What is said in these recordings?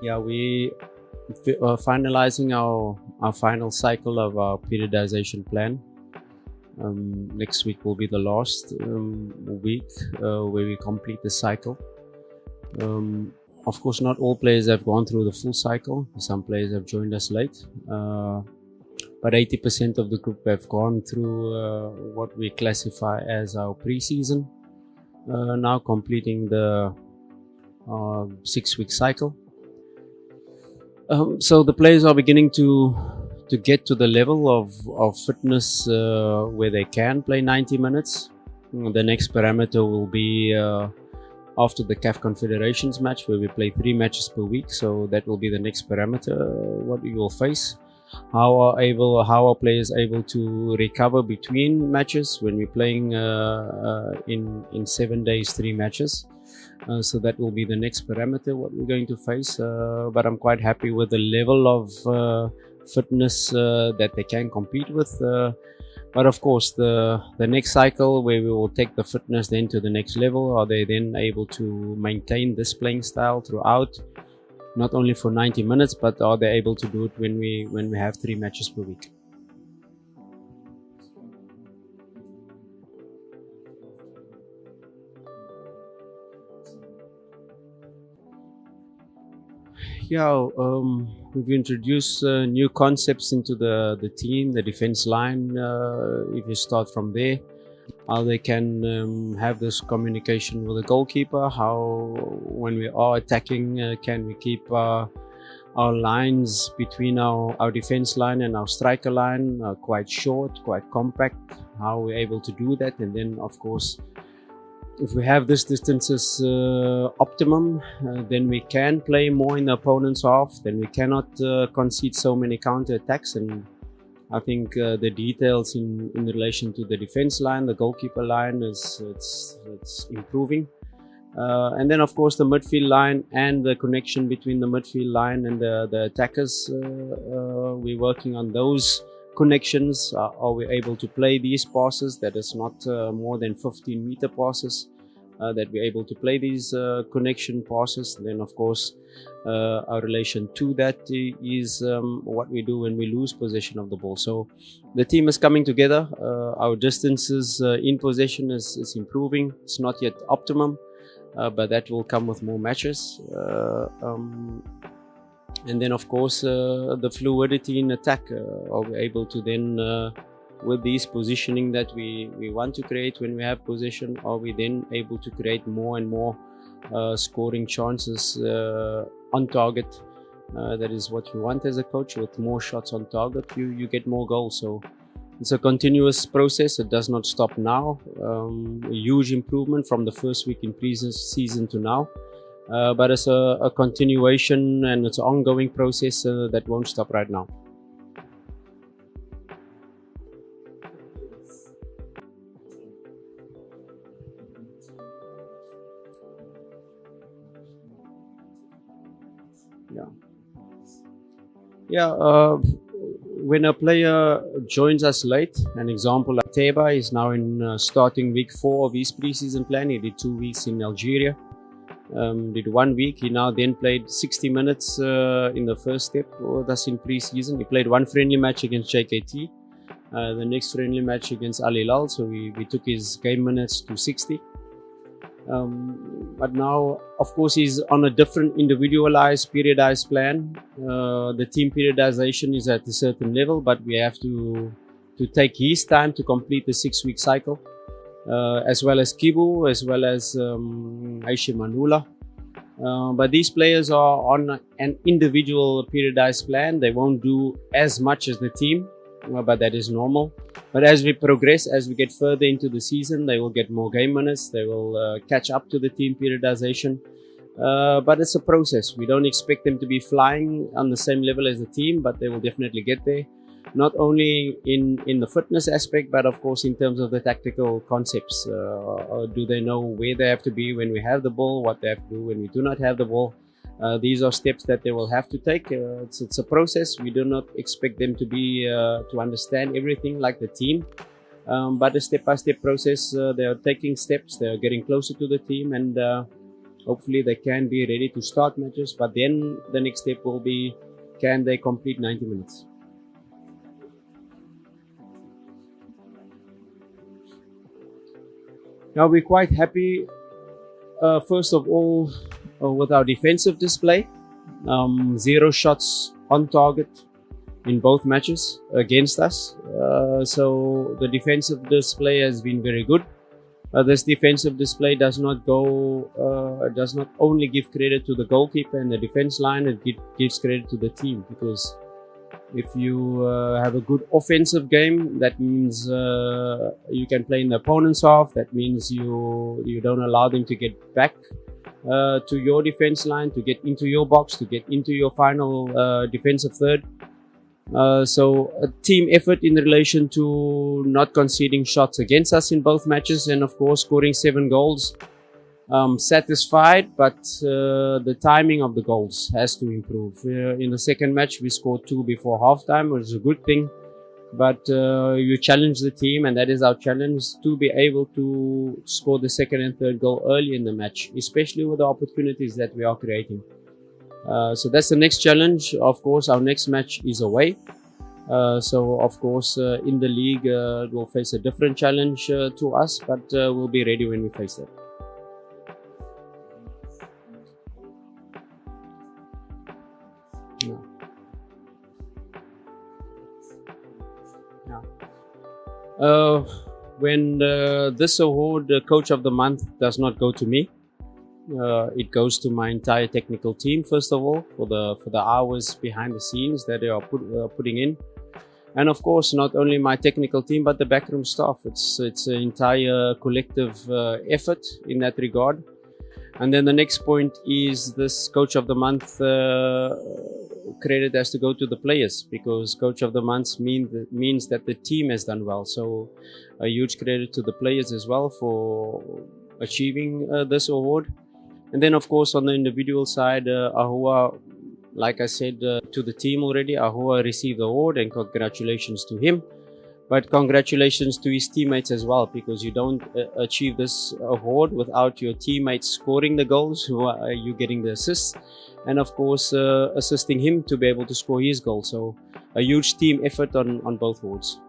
Yeah, we are finalizing our final cycle of our periodization plan. Next week will be the last week where we complete the cycle. Of course, not all players have gone through the full cycle. Some players have joined us late. But 80% of the group have gone through what we classify as our pre-season, now completing the 6-week cycle. So the players are beginning to get to the level of fitness where they can play 90 minutes. The next parameter will be after the CAF Confederations match, where we play 3 matches per week. So that will be the next parameter what we will face. How are players able to recover between matches when we're playing in 7 days 3 matches. So that will be the next parameter what we're going to face, but I'm quite happy with the level of fitness that they can compete with. But of course, the next cycle where we will take the fitness then to the next level, are they then able to maintain this playing style throughout, not only for 90 minutes, but are they able to do it when we have 3 matches per week? Yeah, we've introduced new concepts into the team, the defense line. If you start from there, how they can have this communication with the goalkeeper, how when we are attacking, can we keep our lines between our defense line and our striker line quite short, quite compact, how we're able to do that. And then of course, if we have this distances optimum, then we can play more in the opponent's half, then we cannot concede so many counter attacks. And I think the details in relation to the defense line, the goalkeeper line, it's improving. And then of course the midfield line and the connection between the midfield line and the attackers, we're working on those connections. Are we able to play these passes that is not more than 15-meter passes, that we're able to play these connection passes? Then of course our relation to that is what we do when we lose possession of the ball. So the team is coming together. Our distances in possession is improving. It's not yet optimum, but that will come with more matches. And then of course the fluidity in attack, are we able to then with these positioning that we want to create when we have possession, are we then able to create more and more scoring chances on target? That is what you want as a coach. With more shots on target, you get more goals. So it's a continuous process. It does not stop now. A huge improvement from the first week in pre-season to now. But it's a continuation and it's an ongoing process that won't stop right now. When a player joins us late, an example like Teba is now in starting week 4 of his pre-season plan. He did 2 weeks in Algeria. Did 1 week. He now then played 60 minutes in the first step with us in pre-season. He played 1 friendly match against JKT, the next friendly match against Al Hilal, so we took his game minutes to 60. But now of course he's on a different individualized periodized plan. The team periodization is at a certain level, but we have to take his time to complete the 6-week cycle. As well as Kibu, as well as Aisha Manula. But these players are on an individual periodized plan. They won't do as much as the team, but that is normal. But as we progress, as we get further into the season, they will get more game minutes. They will catch up to the team periodization. But it's a process. We don't expect them to be flying on the same level as the team, but they will definitely get there. Not only in the fitness aspect, but of course in terms of the tactical concepts. Do they know where they have to be when we have the ball, what they have to do when we do not have the ball? These are steps that they will have to take. It's a process. We do not expect them to be to understand everything like the team, but a step-by-step process. They are taking steps. They are getting closer to the team, and Hopefully they can be ready to start matches, but then the next step will be, can they complete 90 minutes? Now we're quite happy, first of all, with our defensive display. 0 shots on target in both matches against us. So the defensive display has been very good. This defensive display does not only give credit to the goalkeeper and the defense line, it gives credit to the team, because if you have a good offensive game, that means you can play in the opponent's half. That means you don't allow them to get back to your defense line, to get into your box, to get into your final defensive third. So a team effort in relation to not conceding shots against us in both matches, and of course scoring 7 goals. Satisfied, but the timing of the goals has to improve. In the second match we scored 2 before halftime, which is a good thing, but you challenge the team, and that is our challenge, to be able to score the second and third goal early in the match, especially with the opportunities that we are creating. So that's the next challenge. Of course, our next match is away. So of course in the league we'll face a different challenge to us, but we'll be ready when we face that. When this award, Coach of the Month, does not go to me, it goes to my entire technical team, first of all, for the hours behind the scenes that they are putting in, and of course not only my technical team but the backroom staff. It's an entire collective effort in that regard. And then the next point is this Coach of the Month credit has to go to the players, because Coach of the Month means that the team has done well. So a huge credit to the players as well for achieving this award. And then of course on the individual side, Ahua, like I said to the team already, Ahua received the award, and congratulations to him. But congratulations to his teammates as well, because you don't achieve this award without your teammates scoring the goals, who are you getting the assists, and of course assisting him to be able to score his goal. So a huge team effort on both awards.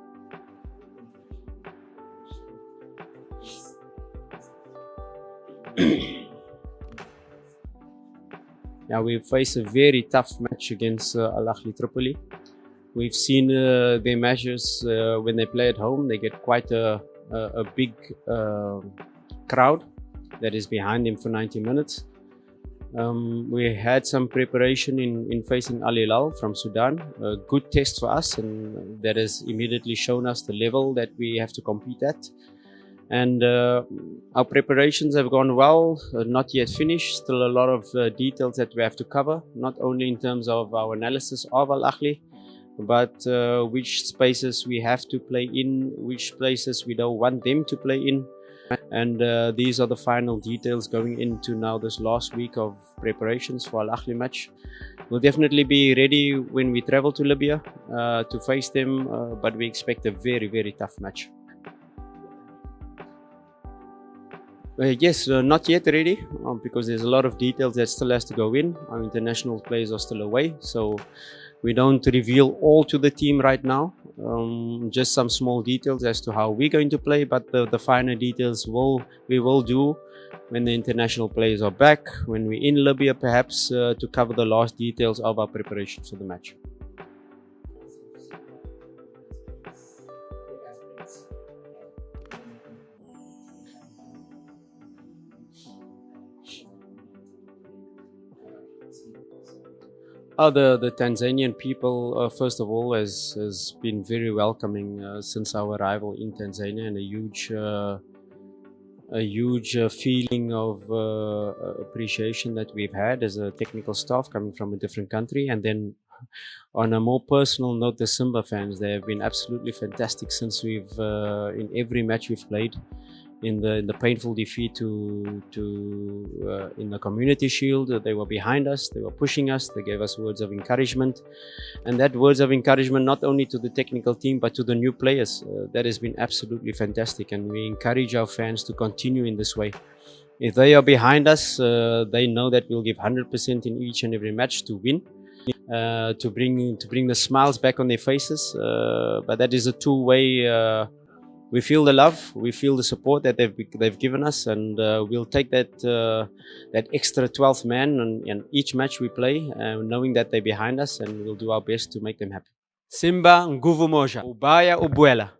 Now we face a very tough match against Al Ahly Tripoli. We've seen their matches when they play at home. They get quite a big crowd that is behind them for 90 minutes. We had some preparation in facing Al Hilal from Sudan, a good test for us, and that has immediately shown us the level that we have to compete at. And our preparations have gone well, not yet finished, still a lot of details that we have to cover, not only in terms of our analysis of Al Ahly, but which spaces we have to play in, which places we don't want them to play in. And these are the final details going into now this last week of preparations for Al Ahly match. We'll definitely be ready when we travel to Libya to face them, but we expect a very, very tough match. Yes, not yet ready, because there's a lot of details that still has to go in. Our international players are still away, so we don't reveal all to the team right now. Just some small details as to how we're going to play, but the finer details we will do when the international players are back, when we're in Libya perhaps, to cover the last details of our preparations for the match. The Tanzanian people, first of all, has been very welcoming since our arrival in Tanzania, and a huge feeling of appreciation that we've had as a technical staff coming from a different country. And then on a more personal note, the Simba fans, they have been absolutely fantastic since we've in every match we've played. In the painful defeat in the Community Shield, they were behind us, they were pushing us, they gave us words of encouragement, and that words of encouragement not only to the technical team but to the new players, that has been absolutely fantastic, and we encourage our fans to continue in this way. If they are behind us, they know that we'll give 100% in each and every match to win, to bring the smiles back on their faces. But that is a two-way. We feel the love, we feel the support that they've given us, and we'll take that extra 12th man in each match we play, knowing that they're behind us, and we'll do our best to make them happy. Simba nguvu moja, ubaya ubwela.